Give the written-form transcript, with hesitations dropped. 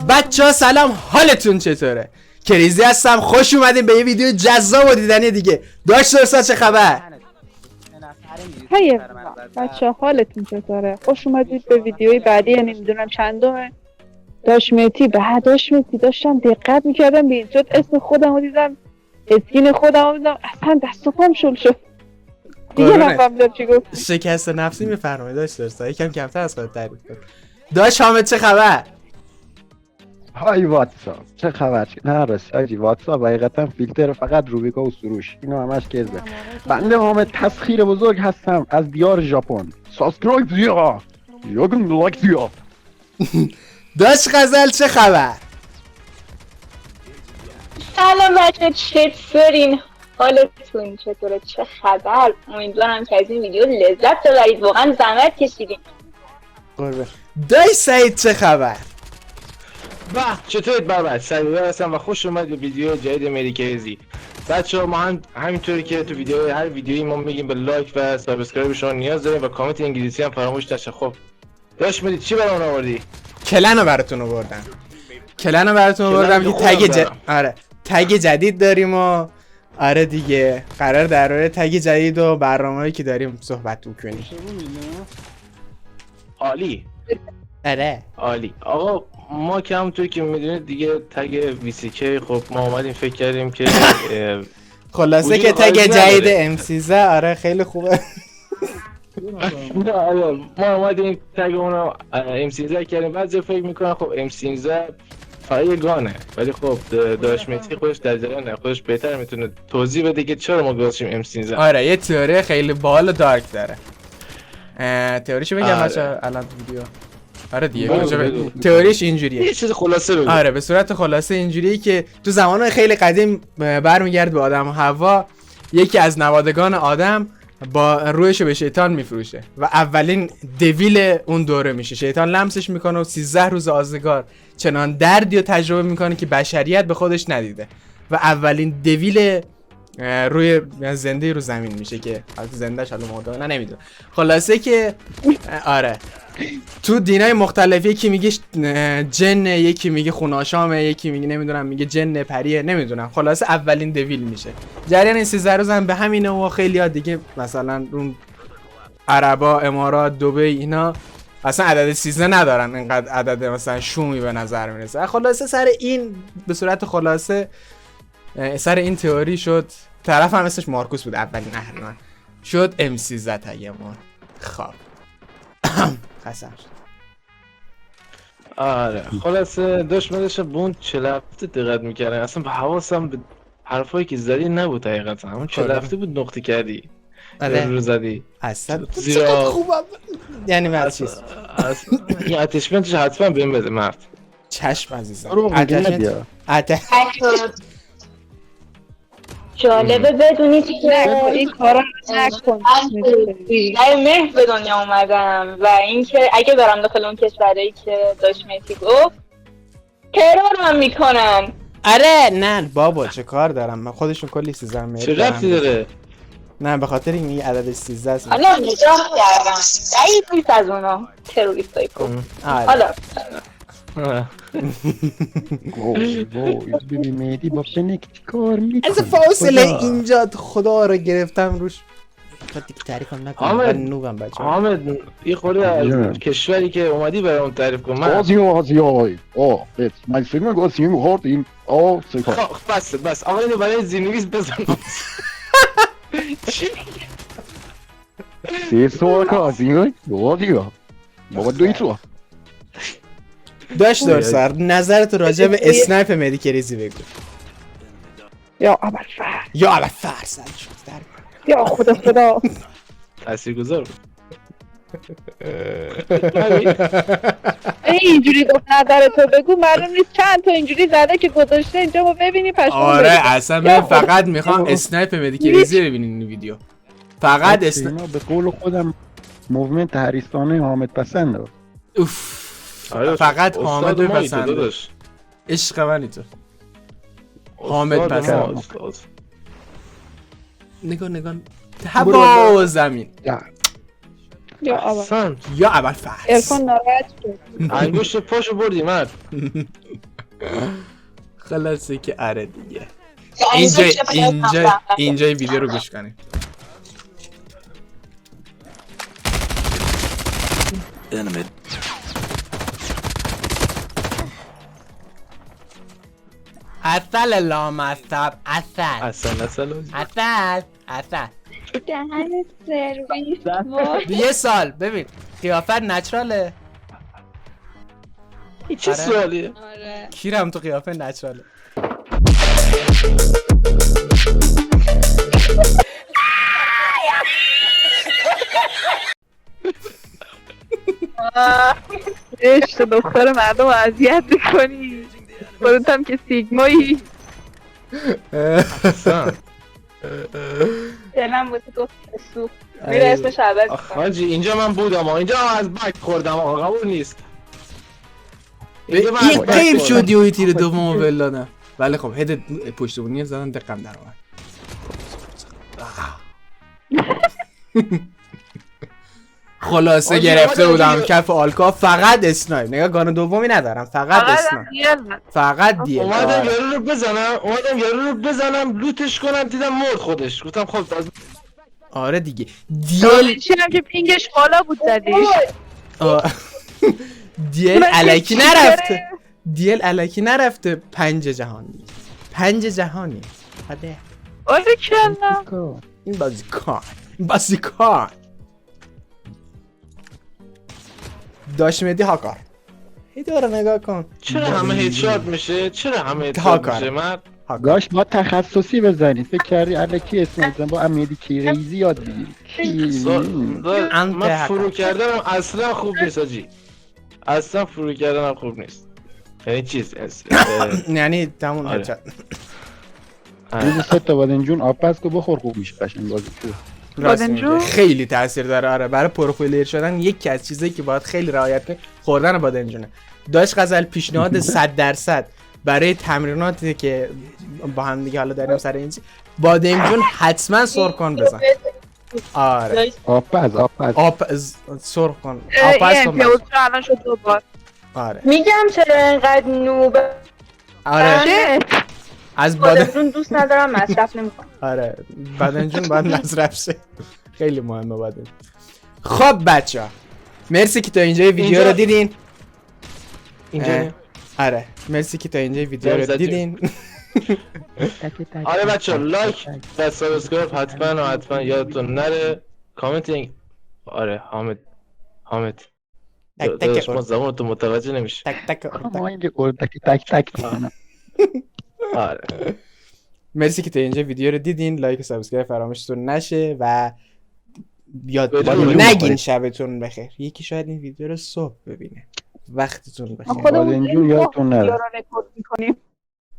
بچه‌ها سلام، حالتون چطوره؟ کریزی هستم، خوش اومدین به یه ویدیو جذاب و دیدنی دیگه. داشت درستا چه خبر؟ هی بچه حالتون چطوره؟ خوش اومدید به ویدیوی بعدی. یعنی نمیدونم چندمه. داش مهدی داشتم دقت میکردم به این شد اسم خودم رو دیدم، اسکین خودم رو دیدم، اصلا دست و پام شل شد دیگه. نفهمیدم چی گفت. شکست نفسی میفرمایید داشت درستا، یکم کمتر از خودت تعریف کن. داش حامد چه خبر؟ های واتساپ چه خبر؟ نه راست آجی واتساپ حقیقتا فیلتر فقط روبیکا و سروش اینو همش کذبه. بنده حامد تسخیر بزرگ هستم از دیار ژاپن. سابسکرایب زیرا یاگن لایک زیرا. داش غزل چه خبر؟ سلام بچه، چطورین؟ حالتون چطوره؟ چه خبر؟ امیدوارم که از این ویدیو لذت ببرید، واقعا زحمت کشیدین. قربه. داش سعید چه خبر؟ چطورید بابا؟ سعید هستم و خوش اومد به ویدیو جدید مهدی کریزی. بچه‌ها ما هم همینطوری که تو هر ویدیویی ما میگیم به لایک و سابسکرایب شما نیاز داریم و کامنت انگلیسی هم فراموش نشه. خب داش مهدی چی برام آوردی؟ کلن رو براتون آوردم که تگ جدید داریم و آره دیگه قرار در مورد تگ جدید و برنامه‌ای که داریم صحبت کنیم. عالی. آره عالی. آقا ما که همونطوری که میدونید دیگه تگ VCK خب ما اومدیم فکر کردیم که خلاصه که تگ جدید M13 آره خیلی خوبه. ما اومدیم تگ اونو M13 کردیم. بعضی فکر میکنن خب M13 فقط یه گانه، ولی خب داش مهدی خودش در جریانه، خودش بهتر میتونه توضیح بده که چرا ما گذاشتیم M13. آره یه تئوری خیلی باحال و دارک داره. تئوریشو بگم بچا الان تو ویدیو. آره دیگه تئوریش اینجوریه. یه چیز خلاصه بگو. آره به صورت خلاصه اینجوریه که تو زمانهای خیلی قدیم برمیگرد به آدم و حوا. یکی از نوادگان آدم با روحشو به شیطان میفروشه و اولین دویل اون دوره میشه. شیطان لمسش میکنه و 13 روز آزگار چنان دردی رو تجربه میکنه که بشریت به خودش ندیده و اولین دویل روی زنده رو زمین میشه که زندهش حالا مرده نه نمیدونم. خلاصه که آره تو دینای مختلف یکی میگه جن، یکی میگه خوناشامه، یکی میگه نمیدونم میگه جن پریه، نمیدونم. خلاصه اولین دویل میشه. جریان این 13 روز هم به همینه و خیلی ها دیگه مثلا اون عربا، امارات، دبی اینا اصلا عدد 13 ندارن، اینقدر عدد مثلا شومی به نظر میرسه. خلاصه سر این به صورت خلاصه سر این تئوری شد، طرف هم اسمش مارکوس بود اولین قهرمان شد M13 تگمون. خب خسر آره خلاصه دشمنش بون چلفته دقت میکردن، اصلا به حواسم به حرفایی که زدی نبود حقیقتا. همون چلفته بود نقطه کردی رو زدی اصلا زیرا خوبم یعنی من چیز این اتشمنتش حتما بهم بده مرد. چشم عزیزم. جالبه بدونید که این کارا نکن. 18 مهر به دنیا اومدم و اینکه اگه برم داخل اون کشورهایی که داش مهدی گفت ترورم میکنن. آره نه بابا چه کار دارم من، خودشون کلی 13 مهر چه ربطی داره؟ نه به خاطر این عدد 13 است. حالا نجاح کردم ضعیف نیست از اونا تروریستای کن. حالا ببین مهدی با شنک کار میکنه. از فاصله اینجا خدا رو گرفتم روش. دیگه تعریف هم نکنم من نوبم بچه. حامد یه خورده از کشوری که اومدی برام تعریف کن. من آزیای من فیلم گوشی می‌خورد این بس آقا اینو برای زیرنویس بزن. سه سوال که آزیای بابا دوی تو داشت سر نظرت راجع به اسنایپ مهدی کریزی بگو. یا ابوالفضل یا خدا تاثیرگذار بود. اینجوری گفت نظرتو بگو، معلوم نیست چند تا اینجوری زده که گذاشته اینجا ما ببینیم پشمام. آره اصلا من فقط میخوام اسنایپ مهدی کریزی ببینین این ویدیو. فقط اسنایپ به قول خودم موومنت هریستانه حامد پسنده. اوف فقط حامد بپسنده. عشق منی تو حامد پسنده. نگاه هوا و زمین. یا اول احسن یا اول فصل ارفان ناراحت شد. انگشت پاشو بردی مرد. خلاصه که آره دیگه. اینجا اینجا ویدیو رو گوش کنیم. اصل لامصب اصل دهنت سرویس وای. یه سال ببین قیافت نچراله. این چه آره. سوالیه؟ آره کیرم تو قیافه نچراله. عشق دختر مردم رو اذیت میکنی خودت هم که سیگمایی. احسن. دلم بود گفت سوخت میره اسمش عوض آخ حاجی اینجا من بودم اینجا هم از بک خوردم آقا قبول نیست. اینجا من از این بک قیب خوردم. شدی و تیر دوم ولانه. ولی خب هد پشتبونی زدن دقم در اومد. خلاصه آجی، گرفته آجی، بودم آجی. کف آلکا فقط اسنایپ. نگاه گان دومی ندارم فقط اسنایپ. فقط دیه. اومدم یارو رو بزنم لوتش کنم دیدم مرد خودش گفتم خب از آره دیگه. هم که پینگش بالا بود زدیش. دیل الکی نرفته. دیل الکی نرفته 5 جهانی. 5 جهانی. آره. آره کلا این بازیکن داش مهدی هاکار هیدو رو نگاه کن. چرا همه هیدشات میشه؟ چرا همه ها هیدشات کار. میشه مرد؟ گاش با تخصصی بزنی فکر کردی الکی اسم بزن با امیدی کیریزی یاد بگیری. انت من حقا. فرو کردنم اصلا خوب نیست آجی. اصلا فرو کردنم خوب نیست. یعنی چیز یعنی تمون آره. هدشات. روز 3 تا بادنجون آب پس که بخور خوب میشه قشنگ بازی تو. راست بادنجون؟ میگه. خیلی تاثیر داره. آره برای پروفایلر شدن یکی از چیزایی که باید خیلی رعایت کنی خوردن بادنجونه. داش غزل پیشنهاد 100% برای تمریناتی که با هم دیگه حالا داریم سر این چیز بادنجون حتما سرخ کن بزن. آره آب پز سرخ کن آب پس کن بزن. الان شد 2 بار. آره میگم چرا اینقدر نوب آره چه؟ از بادن بادمجون دوست ندارم مصرف نمیکنم. آره بادنجون باید مصرف شه. خیلی مهمه بادنجون. خب بچه‌ها مرسی که تا اینجا ویدیو رو دیدین. اینجا آره مرسی که تا اینجا ویدیو رو دیدین. آره بچه لایک و سابسکرایب حتما یادتون نره. کامنت آره حامد تک تک داداش ما زبان تو متوجه نمیشه. تک تک ما اینجا اردکی تک کنم. آره مرسی که تا اینجا ویدیو رو دیدین. لایک و سابسکرایب فراموشتون نشه و یاد بدون نگین بخیر. شبتون بخیر. یکی شاید این ویدیو رو صبح ببینه. وقتتون بخیر. خودمون بادنجون یادتون نره. رو رکورد میکنیم.